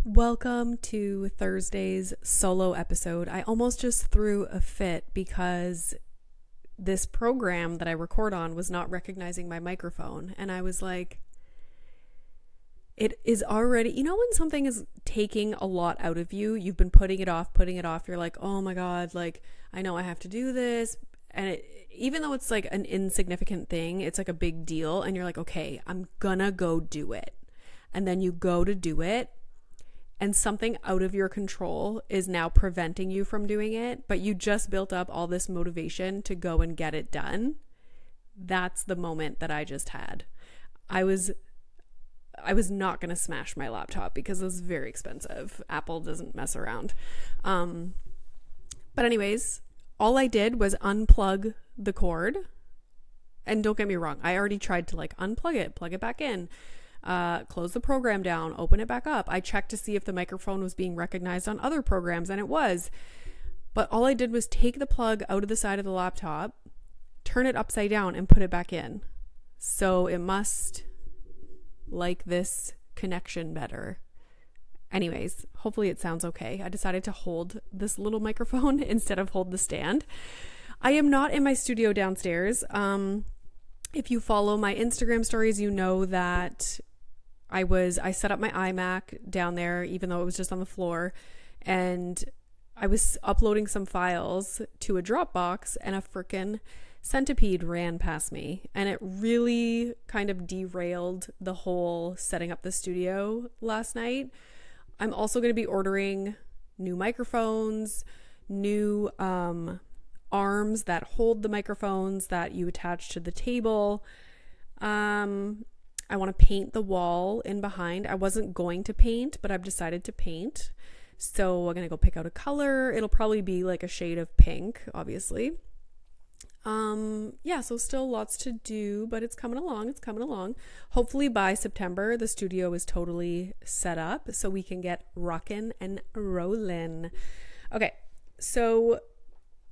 Welcome to Thursday's solo episode. I almost just threw a fit because this program that I record on was not recognizing my microphone. And I was like, it is already, when something is taking a lot out of you, you've been putting it off. You're like, oh my God, like, I know I have to do this. And even though it's like an insignificant thing, it's like a big deal. And you're like, okay, I'm gonna go do it. And then you go to do it. And something out of your control is now preventing you from doing it, but you just built up all this motivation to go and get it done. That's the moment that I just had. I was not going to smash my laptop because it was very expensive. Apple doesn't mess around. But anyways, all I did was unplug the cord. And don't get me wrong, I already tried to unplug it, plug it back in. Close the program down, open it back up. I checked to see if the microphone was being recognized on other programs, and it was. But all I did was take the plug out of the side of the laptop, turn it upside down, and put it back in. So it must like this connection better. Anyways, hopefully it sounds okay. I decided to hold this little microphone instead of hold the stand. I am not in my studio downstairs. If you follow my Instagram stories, you know that I set up my iMac down there, even though it was just on the floor, and I was uploading some files to a Dropbox, and a frickin' centipede ran past me, and it really kind of derailed the whole setting up the studio last night. I'm also going to be ordering new microphones, new arms that hold the microphones that you attach to the table. I want to paint the wall in behind. I wasn't going to paint, but I've decided to paint. So I'm going to go pick out a color. It'll probably be like a shade of pink, obviously. So still lots to do, but it's coming along. Hopefully by September, the studio is totally set up so we can get rockin' and rollin'. Okay, so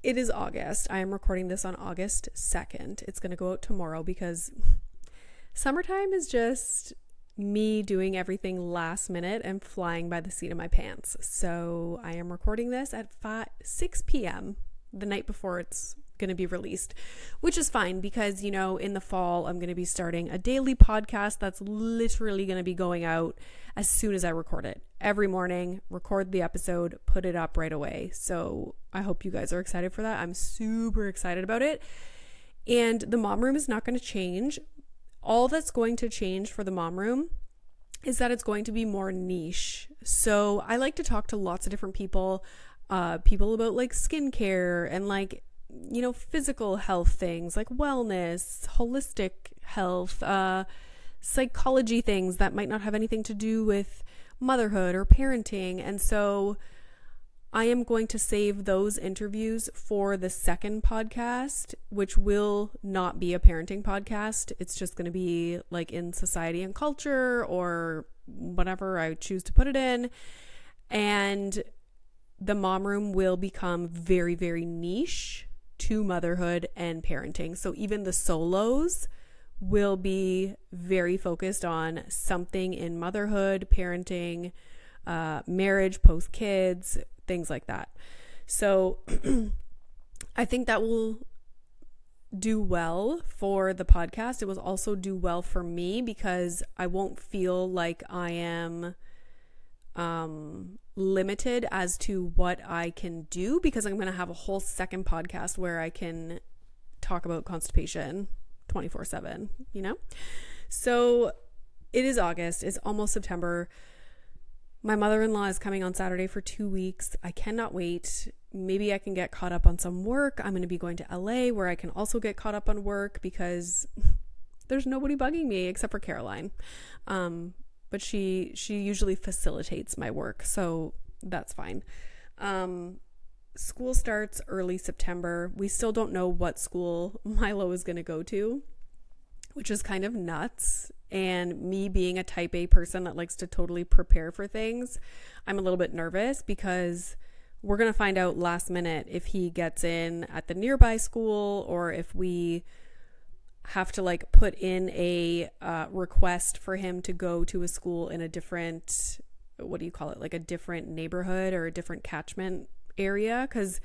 it is August. I am recording this on August 2nd. It's going to go out tomorrow because summertime is just me doing everything last minute and flying by the seat of my pants. So I am recording this at 6 p.m. the night before it's going to be released, which is fine because, in the fall, I'm going to be starting a daily podcast that's literally going to be going out as soon as I record it. Every morning, record the episode, put it up right away. So I hope you guys are excited for that. I'm super excited about it. And the mom room is not going to change. All that's going to change for the mom room is that it's going to be more niche. So I like to talk to lots of different people about skincare and physical health things like wellness, holistic health, psychology things that might not have anything to do with motherhood or parenting. And so I am going to save those interviews for the second podcast, which will not be a parenting podcast. It's just going to be in society and culture or whatever I choose to put it in. And the mom room will become very, very niche to motherhood and parenting. So even the solos will be very focused on something in motherhood, parenting, marriage, post kids, things like that. So I think that will do well for the podcast. It will also do well for me because I won't feel like I am limited as to what I can do because I'm going to have a whole second podcast where I can talk about constipation 24/7, So it is August. It's almost September. My mother-in-law is coming on Saturday for 2 weeks. I cannot wait. Maybe I can get caught up on some work. I'm going to be going to LA where I can also get caught up on work because there's nobody bugging me except for Caroline. But she usually facilitates my work, so that's fine. School starts early September. We still don't know what school Milo is going to go to, which is kind of nuts. And me being a type A person that likes to totally prepare for things, I'm a little bit nervous because we're going to find out last minute if he gets in at the nearby school or if we have to put in a request for him to go to a school in a different what do you call it? Like a different neighborhood or a different catchment area, because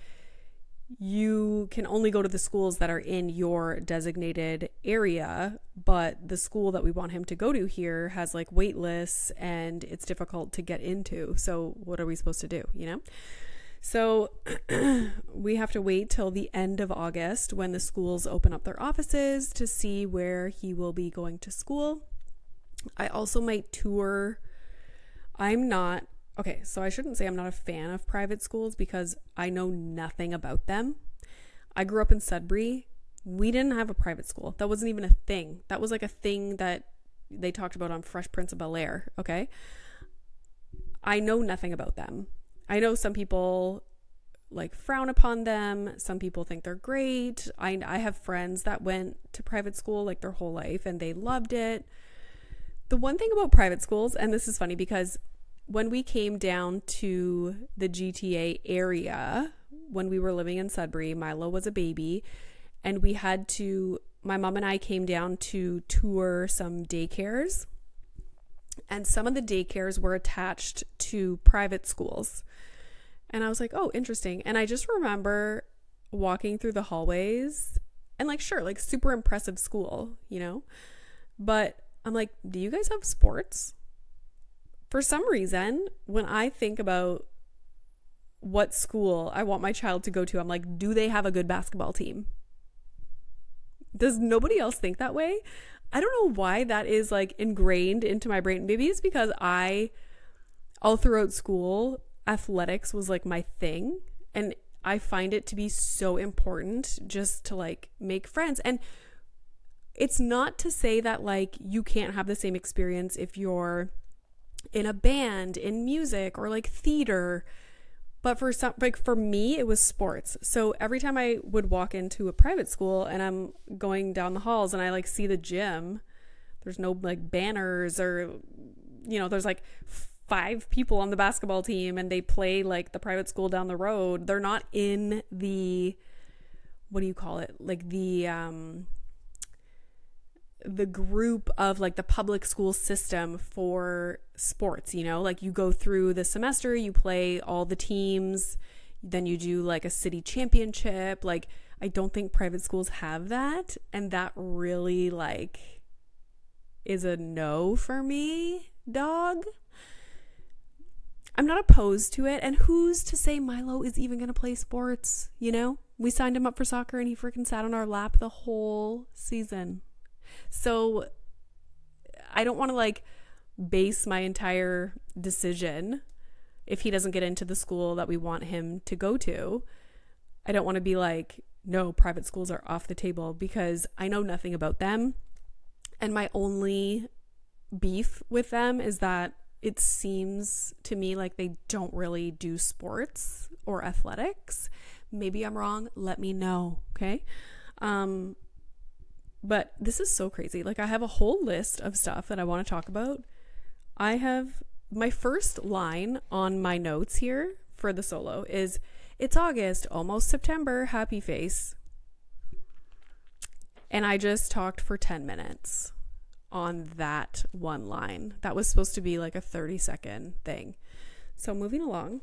you can only go to the schools that are in your designated area, but the school that we want him to go to here has like wait lists and it's difficult to get into. So what are we supposed to do, you know? So we have to wait till the end of August when the schools open up their offices to see where he will be going to school. I also might tour. So I shouldn't say I'm not a fan of private schools because I know nothing about them. I grew up in Sudbury. We didn't have a private school. That wasn't even a thing. That was like a thing that they talked about on Fresh Prince of Bel-Air, okay? I know nothing about them. I know some people like frown upon them. Some people think they're great. I have friends that went to private school like their whole life and they loved it. The one thing about private schools, and this is funny because when we came down to the GTA area, when we were living in Sudbury, Milo was a baby, and my mom and I came down to tour some daycares, and some of the daycares were attached to private schools. And I was like, oh, interesting. And I just remember walking through the hallways and like, sure, like super impressive school, you know, but I'm like, do you guys have sports? For some reason, when I think about what school I want my child to go to, I'm like, do they have a good basketball team? Does nobody else think that way? I don't know why that is like ingrained into my brain. Maybe it's because all throughout school, athletics was like my thing. And I find it to be so important just to like make friends. And it's not to say that like you can't have the same experience if you're in a band, in music, or like theater, but for me it was sports. So every time I would walk into a private school and I'm going down the halls and I like see the gym, there's no like banners or, you know, there's like 5 people on the basketball team and they play like the private school down the road. They're not in the, what do you call it, like the group of like the public school system for sports, you know, like you go through the semester, you play all the teams, then you do like a city championship. Like I don't think private schools have that, and that really like is a no for me, dog. I'm not opposed to it, and who's to say Milo is even gonna play sports, you know? We signed him up for soccer and he freaking sat on our lap the whole season. So I don't want to like base my entire decision if he doesn't get into the school that we want him to go to. I don't want to be like, no, private schools are off the table, because I know nothing about them. And my only beef with them is that it seems to me like they don't really do sports or athletics. Maybe I'm wrong. Let me know. Okay. But this is so crazy. Like I have a whole list of stuff that I want to talk about. I have my first line on my notes here for the solo is, it's August, almost September, happy face. And I just talked for 10 minutes on that one line. That was supposed to be like a 30-second thing. So moving along.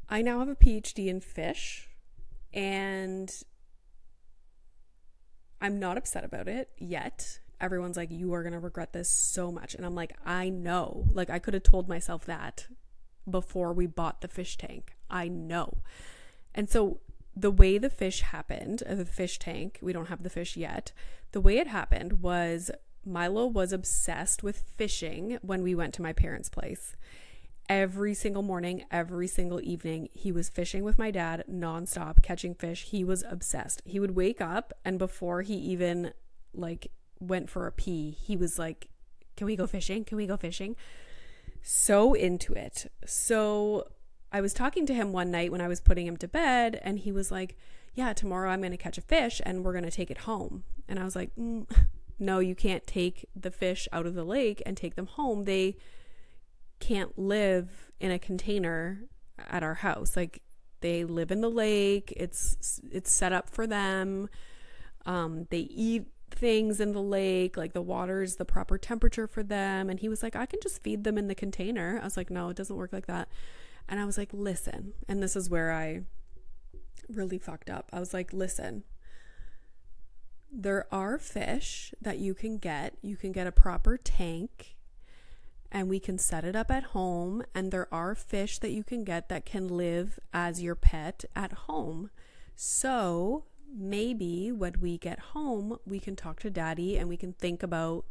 I now have a PhD in fish, and I'm not upset about it yet. Everyone's like, you are going to regret this so much. And I'm like, I know. Like, I could have told myself that before we bought the fish tank. I know. And so the way the fish happened, the fish tank, we don't have the fish yet. The way it happened was Milo was obsessed with fishing when we went to my parents' place. Every single morning, every single evening, he was fishing with my dad nonstop, catching fish. He was obsessed. He would wake up, and before he even like went for a pee, he was like, can we go fishing? Can we go fishing? So into it. So I was talking to him one night when I was putting him to bed, and he was like, yeah, tomorrow I'm going to catch a fish and we're going to take it home. And I was like, no, you can't take the fish out of the lake and take them home. They can't live in a container at our house. Like, they live in the lake. It's set up for them. They eat things in the lake, like the water is the proper temperature for them. And he was like, I can just feed them in the container. I was like, no, it doesn't work like that. And I was like, listen, and this is where I really fucked up. I was like, listen, there are fish that you can get. You can get a proper tank and we can set it up at home. And there are fish that you can get that can live as your pet at home. So maybe when we get home, we can talk to daddy and we can think about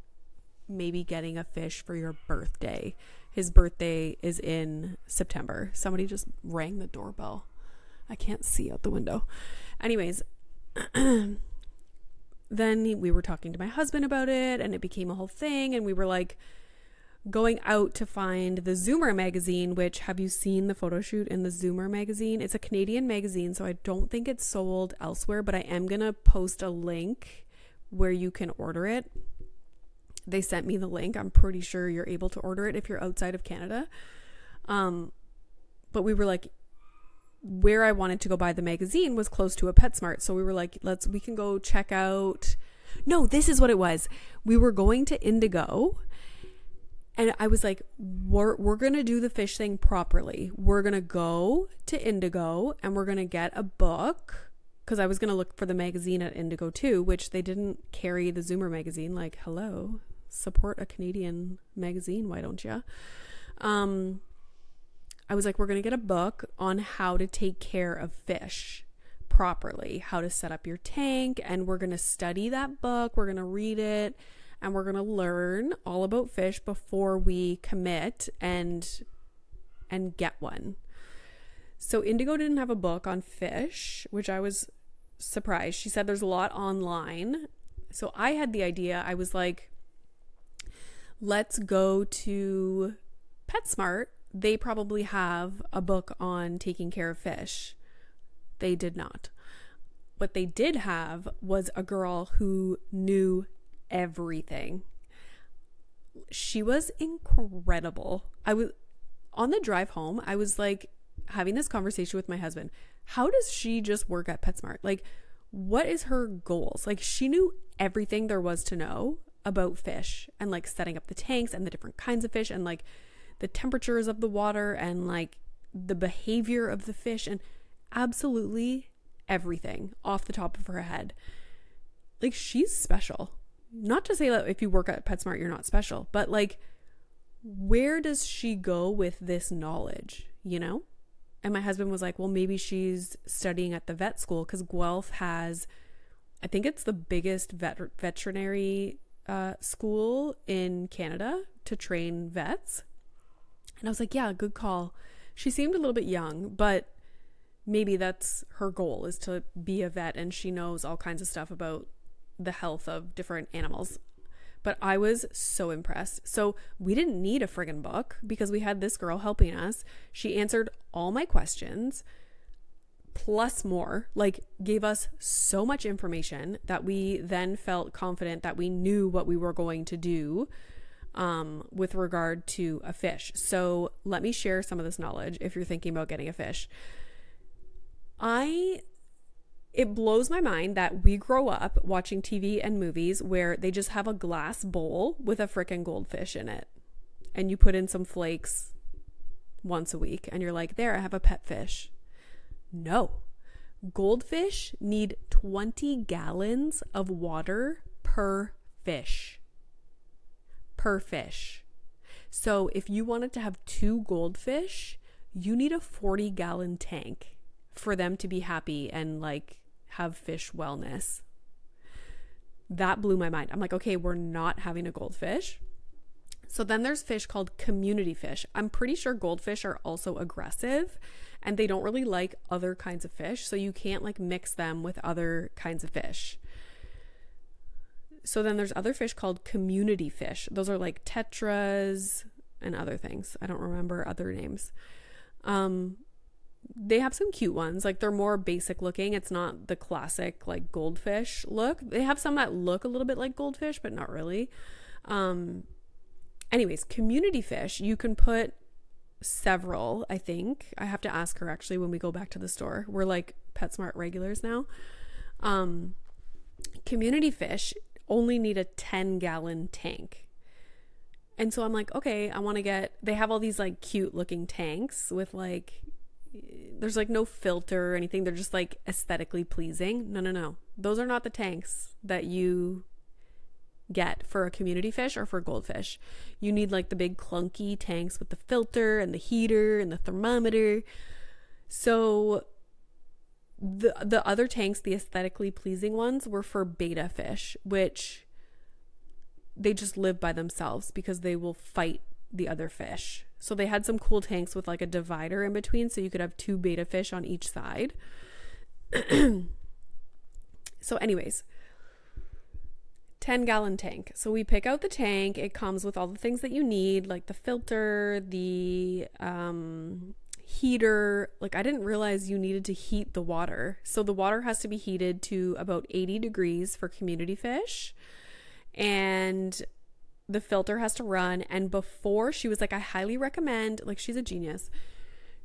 maybe getting a fish for your birthday. His birthday is in September. Somebody just rang the doorbell. I can't see out the window. Anyways, then we were talking to my husband about it and it became a whole thing. And we were like going out to find the Zoomer magazine, which, have you seen the photo shoot in the Zoomer magazine? It's a Canadian magazine, so I don't think it's sold elsewhere, but I am going to post a link where you can order it. They sent me the link. I'm pretty sure you're able to order it if you're outside of Canada. But we were like, where I wanted to go buy the magazine was close to a PetSmart. So we were like, we can go check out. No, this is what it was. We were going to Indigo and I was like, we're going to do the fish thing properly. We're going to go to Indigo and we're going to get a book. Because I was going to look for the magazine at Indigo too, which they didn't carry the Zoomer magazine. Like, hello, support a Canadian magazine. Why don't you? I was like, we're going to get a book on how to take care of fish properly, how to set up your tank. And we're going to study that book. We're going to read it and we're going to learn all about fish before we commit and get one. So Indigo didn't have a book on fish, which I was surprised. She said there's a lot online. So I had the idea. I was like, let's go to PetSmart. They probably have a book on taking care of fish. They did not. What they did have was a girl who knew everything. She was incredible. I was on the drive home. I was like having this conversation with my husband. How does she just work at PetSmart? Like, what is her goals? Like, she knew everything there was to know about fish and like setting up the tanks and the different kinds of fish and like the temperatures of the water and like the behavior of the fish and absolutely everything off the top of her head. Like, she's special. Not to say that if you work at PetSmart, you're not special, but like, where does she go with this knowledge, you know? And my husband was like, well, maybe she's studying at the vet school because Guelph has, I think it's the biggest veterinary school in Canada to train vets. And I was like, yeah, good call. She seemed a little bit young, but maybe that's her goal, is to be a vet and she knows all kinds of stuff about the health of different animals. But I was so impressed. So we didn't need a friggin' book because we had this girl helping us. She answered all my questions plus more, like gave us so much information that we then felt confident that we knew what we were going to do with regard to a fish. So let me share some of this knowledge if you're thinking about getting a fish. It blows my mind that we grow up watching TV and movies where they just have a glass bowl with a frickin' goldfish in it. And you put in some flakes once a week and you're like, there, I have a pet fish. No. Goldfish need 20 gallons of water per fish. Per fish. So if you wanted to have 2 goldfish, you need a 40-gallon tank for them to be happy and like have fish wellness. That blew my mind. I'm like, okay, we're not having a goldfish. So then there's fish called community fish. I'm pretty sure goldfish are also aggressive and they don't really like other kinds of fish. So you can't like mix them with other kinds of fish. So then there's other fish called community fish. Those are like tetras and other things. I don't remember other names. They have some cute ones. Like, they're more basic looking. It's not the classic like goldfish look. They have some that look a little bit like goldfish, but not really. Anyways, community fish, you can put several, I think. I have to ask her actually when we go back to the store. We're like PetSmart regulars now. Community fish only need a 10-gallon tank. And so I'm like, okay, I want to get, they have all these like cute looking tanks with like, there's like no filter or anything. They're just like aesthetically pleasing. No. Those are not the tanks that you get for a community fish or for goldfish. You need like the big clunky tanks with the filter and the heater and the thermometer. So the other tanks, the aesthetically pleasing ones, were for betta fish, which they just live by themselves because they will fight the other fish. So they had some cool tanks with like a divider in between, so you could have 2 betta fish on each side. So anyways, 10-gallon tank. So we pick out the tank. It comes with all the things that you need, like the filter, the heater. Like, I didn't realize you needed to heat the water. So the water has to be heated to about 80 degrees for community fish. And the filter has to run. And before, she was like, I highly recommend, like, she's a genius.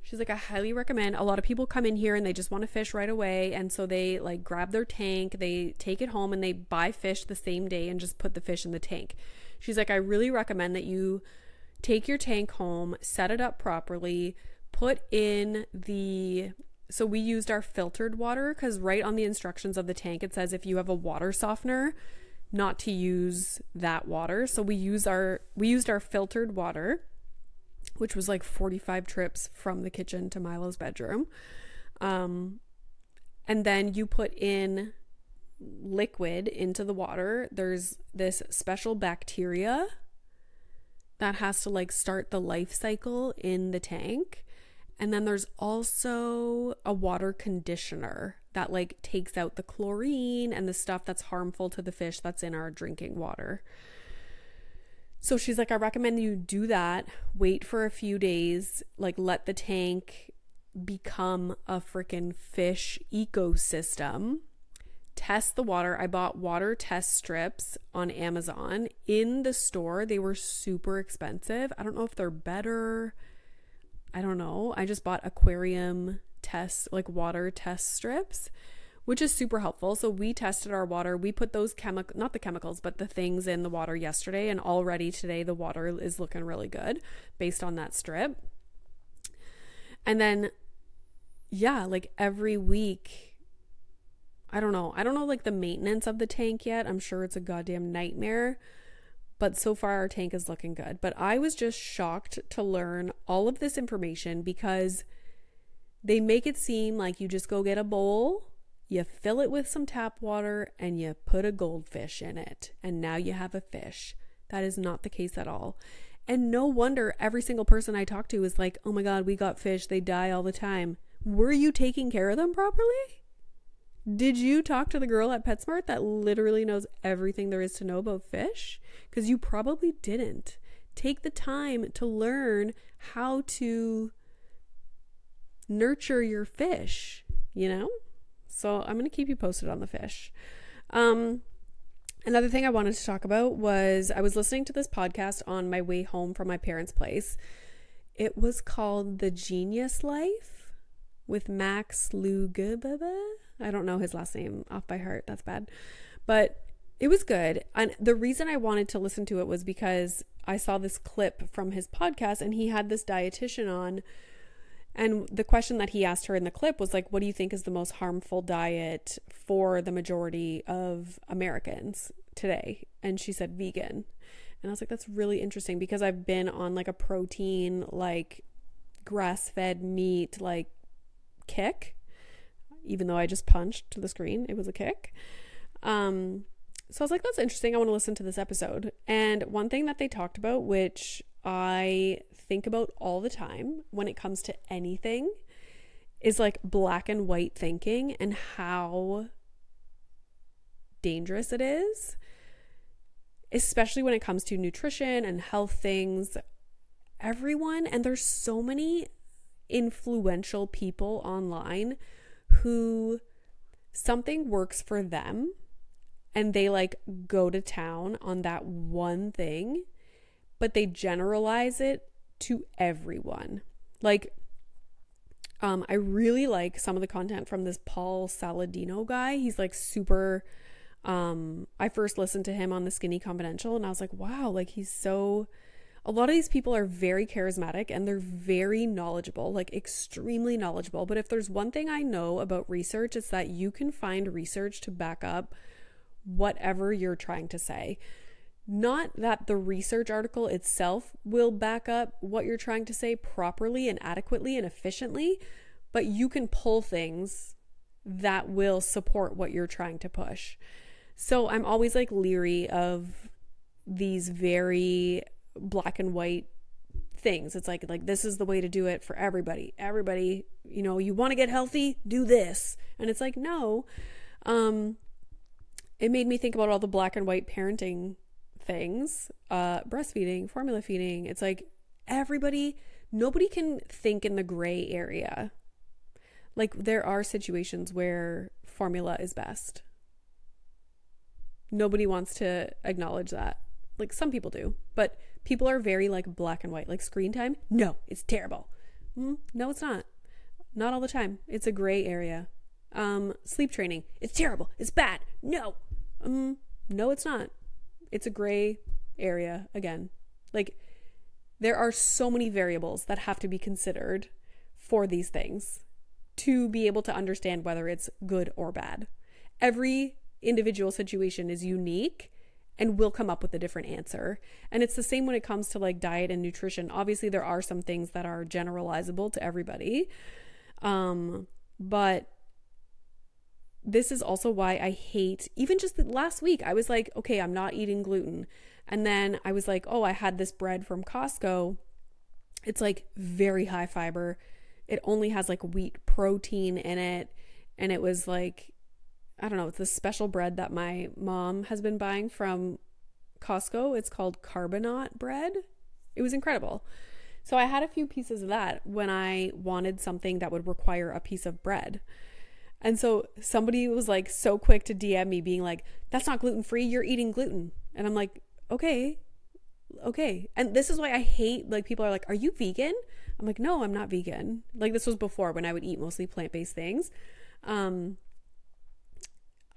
She's like, I highly recommend. A lot of people come in here and they just want to fish right away. And so they like grab their tank, they take it home and they buy fish the same day and just put the fish in the tank. She's like, I really recommend that you take your tank home, set it up properly, put in so we used our filtered water, because right on the instructions of the tank, it says if you have a water softener, not to use that water. So we used our filtered water, which was like 45 trips from the kitchen to Milo's bedroom. And then you put in liquid into the water. There's this special bacteria that has to like start the life cycle in the tank. And then there's also a water conditioner that like takes out the chlorine and the stuff that's harmful to the fish that's in our drinking water. So she's like, I recommend you do that, wait for a few days, like let the tank become a freaking fish ecosystem, test the water. I bought water test strips on Amazon. In the store, they were super expensive. I don't know if they're better. I don't know. I just bought aquarium test, like water test strips, which is super helpful. So we tested our water. We put those not the chemicals, but the things in the water yesterday. And already today, the water is looking really good based on that strip. And then, yeah, like every week, I don't know like the maintenance of the tank yet. I'm sure it's a goddamn nightmare. But so far our tank is looking good. But I was just shocked to learn all of this information because they make it seem like you just go get a bowl, you fill it with some tap water, and you put a goldfish in it. And now you have a fish. That is not the case at all. And no wonder every single person I talk to is like, oh my God, we got fish. They die all the time. Were you taking care of them properly? Did you talk to the girl at PetSmart that literally knows everything there is to know about fish? Because you probably didn't. Take the time to learn how to nurture your fish, you know? So I'm going to keep you posted on the fish. Another thing I wanted to talk about was I was listening to this podcast on my way home from my parents' place. It was called The Genius Life with Max Lugubaba. I don't know his last name off by heart. That's bad. But it was good. And the reason I wanted to listen to it was because I saw this clip from his podcast and he had this dietitian on. And the question that he asked her in the clip was like, what do you think is the most harmful diet for the majority of Americans today? And she said vegan. And I was like, that's really interesting because I've been on like a protein, like grass-fed meat, like kick. Even though I just punched to the screen, it was a kick. So I was like, that's interesting. I want to listen to this episode. And one thing that they talked about, which I think about all the time when it comes to anything, is like black and white thinking and how dangerous it is, especially when it comes to nutrition and health things. Everyone, and there's so many influential people online who something works for them and they like go to town on that one thing, but they generalize it to everyone. Like, I really like some of the content from this Paul Saladino guy. He's like super I first listened to him on the Skinny Confidential, and I was like, wow, like a lot of these people are very charismatic and they're very knowledgeable, like extremely knowledgeable. But if there's one thing I know about research, it's that you can find research to back up whatever you're trying to say. Not that the research article itself will back up what you're trying to say properly and adequately and efficiently, but you can pull things that will support what you're trying to push. So I'm always like leery of these very black and white things. It's like this is the way to do it for everybody. Everybody, you know, you want to get healthy, do this. And it's like, no. It made me think about all the black and white parenting things, breastfeeding, formula feeding. It's like nobody can think in the gray area. Like there are situations where formula is best. Nobody wants to acknowledge that. Like some people do, but people are very like black and white. Like screen time, no, it's terrible. No, it's not. Not all the time. It's a gray area. Sleep training, it's terrible. It's bad. No. No, it's not. It's a gray area again. Like there are so many variables that have to be considered for these things to be able to understand whether it's good or bad. Every individual situation is unique and will come up with a different answer. And it's the same when it comes to like diet and nutrition. Obviously, there are some things that are generalizable to everybody. But this is also why I hate, even just last week, I was like, okay, I'm not eating gluten. And then I was like, oh, I had this bread from Costco. It's like very high fiber. It only has like wheat protein in it. And it was like, I don't know, it's this special bread that my mom has been buying from Costco. It's called carbonate bread. It was incredible. So I had a few pieces of that when I wanted something that would require a piece of bread. And so somebody was like so quick to DM me being like, that's not gluten-free, you're eating gluten. And I'm like, okay. And this is why I hate, like, people are like, are you vegan? I'm like, no, I'm not vegan. Like, this was before when I would eat mostly plant-based things. I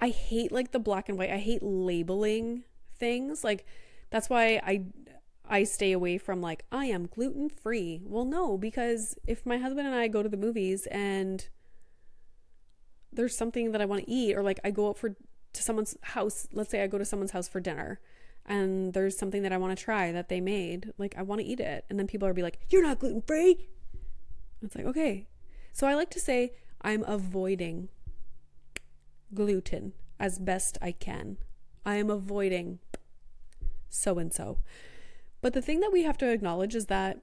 hate like the black and white. I hate labeling things. Like, that's why I stay away from like, I am gluten-free. Well, no, because if my husband and I go to the movies and there's something that I want to eat, or like I go out to someone's house, let's say I go to someone's house for dinner and there's something that I want to try that they made, like I want to eat it. And then people are be like, you're not gluten-free. It's like, okay. So I like to say I'm avoiding gluten as best I can. I am avoiding so-and-so. But the thing that we have to acknowledge is that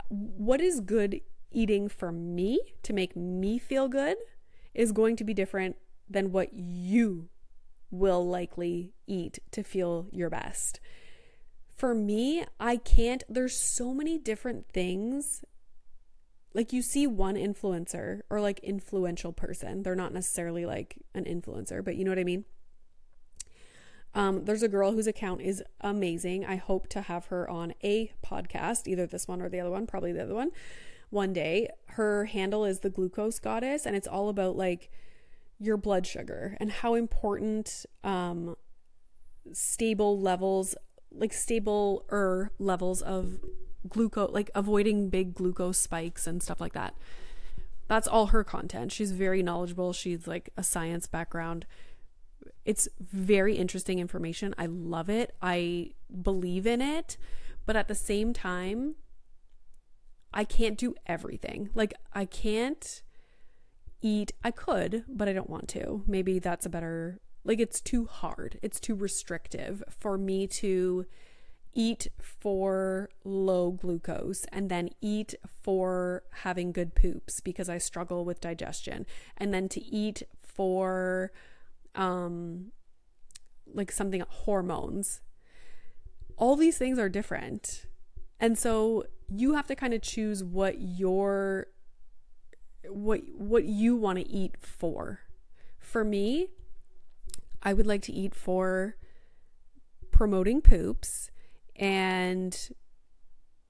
what is good eating for me to make me feel good is going to be different than what you will likely eat to feel your best. For me, there's so many different things. Like you see one influencer or like influential person. They're not necessarily like an influencer, but you know what I mean? There's a girl whose account is amazing. I hope to have her on a podcast, either this one or the other one, probably the other one day. Her handle is the Glucose Goddess, and it's all about like your blood sugar and how important stable levels, like stabler levels of glucose, like avoiding big glucose spikes and stuff like that. That's all her content. She's very knowledgeable. She's like a science background. It's very interesting information. I love it. I believe in it. But at the same time, I can't do everything. Like I can't eat. I could, but I don't want to. Maybe that's a better, like it's too hard. It's too restrictive for me to eat for low glucose and then eat for having good poops because I struggle with digestion, and then to eat for like something, hormones. All these things are different. And so you have to kind of choose what you want to eat for. For me, I would like to eat for promoting poops and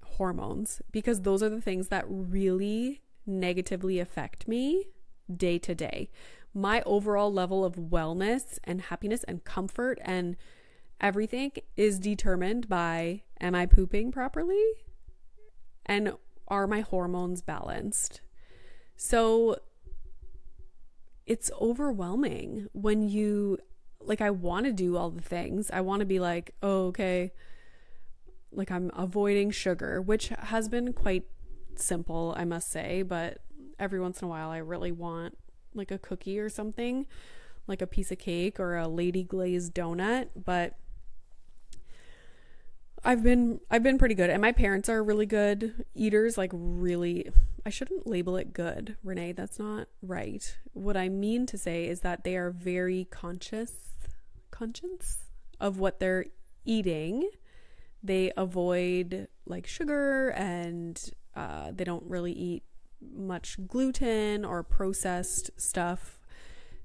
hormones, because those are the things that really negatively affect me day to day. my overall level of wellness and happiness and comfort and everything is determined by, am I pooping properly? And are my hormones balanced? So it's overwhelming when you, like, I want to do all the things. I want to be like, oh, okay, like I'm avoiding sugar, which has been quite simple, I must say, but every once in a while I really want like a cookie or something, like a piece of cake or a lady glazed donut. But I've been pretty good, and my parents are really good eaters, like really, I shouldn't label it good, Renee, that's not right. What I mean to say is that they are very conscious of what they're eating. They avoid like sugar, and they don't really eat much gluten or processed stuff.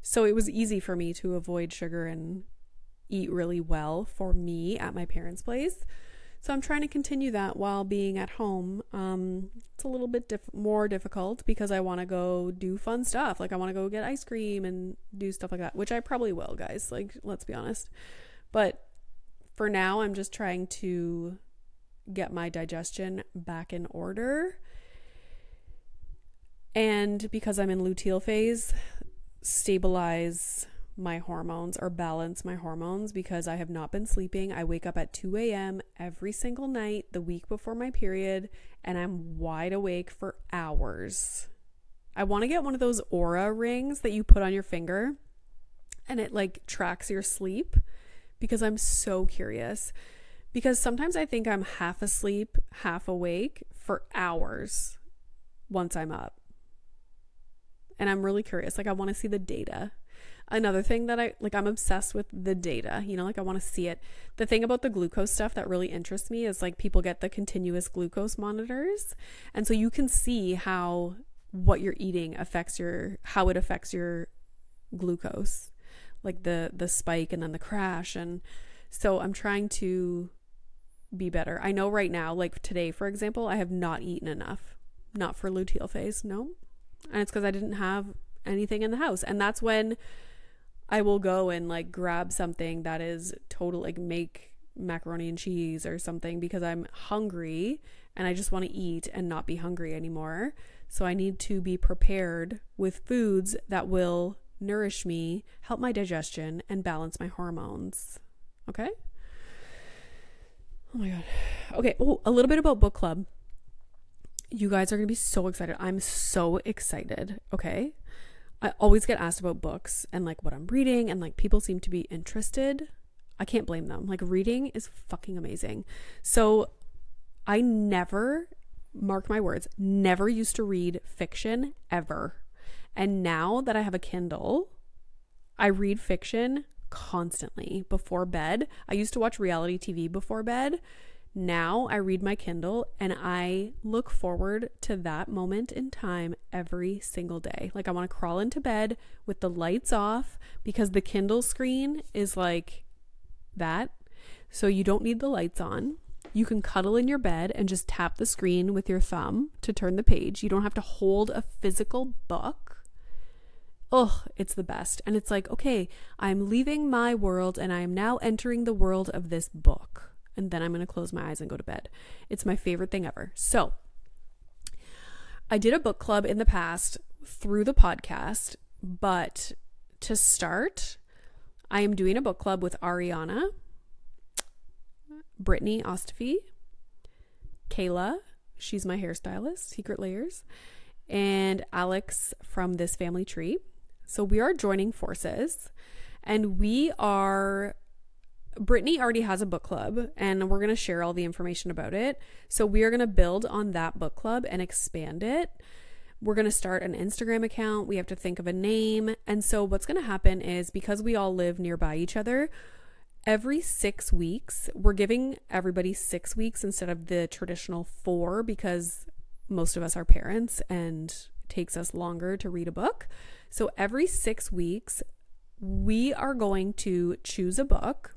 So it was easy for me to avoid sugar and eat really well for me at my parents' place. So I'm trying to continue that while being at home. It's a little bit more difficult because I want to go do fun stuff. Like I want to go get ice cream and do stuff like that, which I probably will, guys. Like, let's be honest. But for now, I'm just trying to get my digestion back in order. And because I'm in luteal phase, stabilize my hormones or balance my hormones, because I have not been sleeping. I wake up at 2 a.m. every single night the week before my period, and I'm wide awake for hours. I want to get one of those Aura rings that you put on your finger and it like tracks your sleep, because I'm so curious. Because sometimes I think I'm half asleep, half awake for hours once I'm up. And I'm really curious. Like I want to see the data. Another thing that I'm obsessed with the data, like I want to see it. The thing about the glucose stuff that really interests me is like people get the continuous glucose monitors. And so you can see how what you're eating affects how it affects your glucose, like the spike and then the crash. And so I'm trying to be better. I know right now, like today, for example, I have not eaten enough, not for luteal phase. No. And it's because I didn't have anything in the house. And that's when I will go and like grab something that is total, like make macaroni and cheese or something, because I'm hungry and I just want to eat and not be hungry anymore. So I need to be prepared with foods that will nourish me, help my digestion, and balance my hormones. Okay? Oh my God. Okay. Oh, a little bit about book club. You guys are going to be so excited. I'm so excited. Okay. I always get asked about books and like what I'm reading, and like people seem to be interested. I can't blame them. Like reading is fucking amazing. So I never, mark my words, never used to read fiction ever. And now that I have a Kindle, I read fiction constantly before bed. I used to watch reality TV before bed. Now I read my Kindle, and I look forward to that moment in time every single day. Like I want to crawl into bed with the lights off, because the Kindle screen is like that. So you don't need the lights on. You can cuddle in your bed and just tap the screen with your thumb to turn the page. You don't have to hold a physical book. Oh, it's the best. And it's like, okay, I'm leaving my world and I am now entering the world of this book. And then I'm going to close my eyes and go to bed. It's my favorite thing ever. So I did a book club in the past through the podcast, but to start, I am doing a book club with Ariana, Brittany Ostafy, Kayla, she's my hairstylist, Secret Layers, and Alex from This Family Tree. So we are joining forces, and Brittany already has a book club, and we're going to share all the information about it. So we are going to build on that book club and expand it. We're going to start an Instagram account. We have to think of a name. And so what's going to happen is, because we all live nearby each other, every 6 weeks, we're giving everybody 6 weeks instead of the traditional 4, because most of us are parents and it takes us longer to read a book. So every 6 weeks, we are going to choose a book,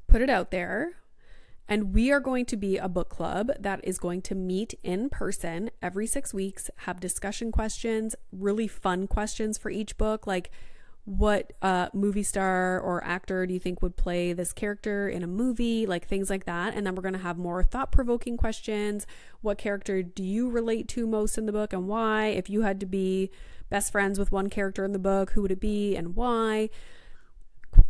put it out there, And we are going to be a book club that is going to meet in person every 6 weeks, have discussion questions, really fun questions for each book, like what movie star or actor do you think would play this character in a movie, like things like that. And then we're going to have more thought-provoking questions. What character do you relate to most in the book and why? If you had to be best friends with one character in the book, who would it be and why?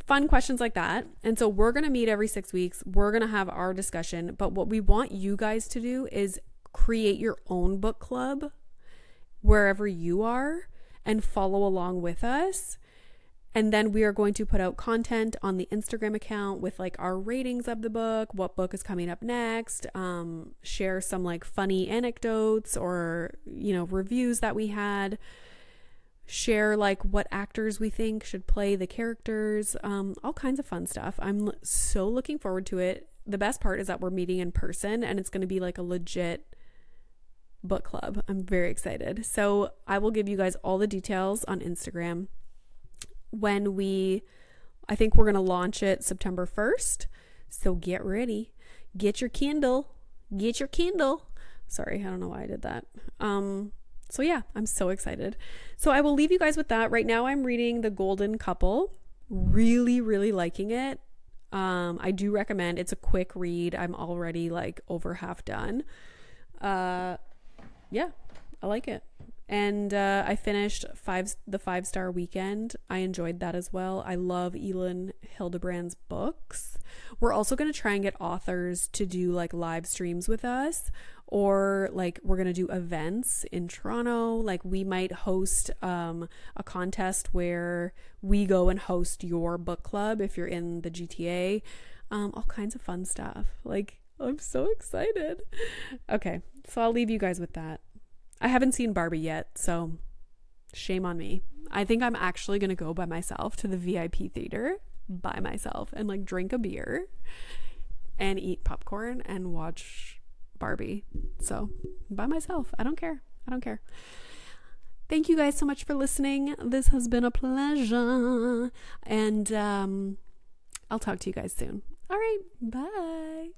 Fun questions like that. And so we're going to meet every 6 weeks. We're going to have our discussion. But what we want you guys to do is create your own book club wherever you are and follow along with us. And then we are going to put out content on the Instagram account with like our ratings of the book, what book is coming up next, share some like funny anecdotes or, you know, reviews that we had, share like what actors we think should play the characters, all kinds of fun stuff. I'm so looking forward to it. The best part is that we're meeting in person and it's going to be like a legit book club. I'm very excited. So I will give you guys all the details on Instagram. I think we're going to launch it September 1st. So get ready. Get your Kindle. Sorry, I don't know why I did that. So yeah, I'm so excited. So I will leave you guys with that. Right now I'm reading The Golden Couple. Really, really liking it. I do recommend. It's a quick read. I'm already like over half done. Yeah, I like it. And I finished the 5-Star Weekend. I enjoyed that as well. I love Elin Hildebrand's books. We're also going to try and get authors to do like live streams with us, or like we're going to do events in Toronto. Like we might host a contest where we go and host your book club if you're in the GTA. All kinds of fun stuff. Like I'm so excited. Okay, so I'll leave you guys with that. I haven't seen Barbie yet, so shame on me. I think I'm actually going to go by myself to the VIP theater by myself and like drink a beer and eat popcorn and watch Barbie. So by myself. I don't care. Thank you guys so much for listening. This has been a pleasure. And I'll talk to you guys soon. All right. Bye.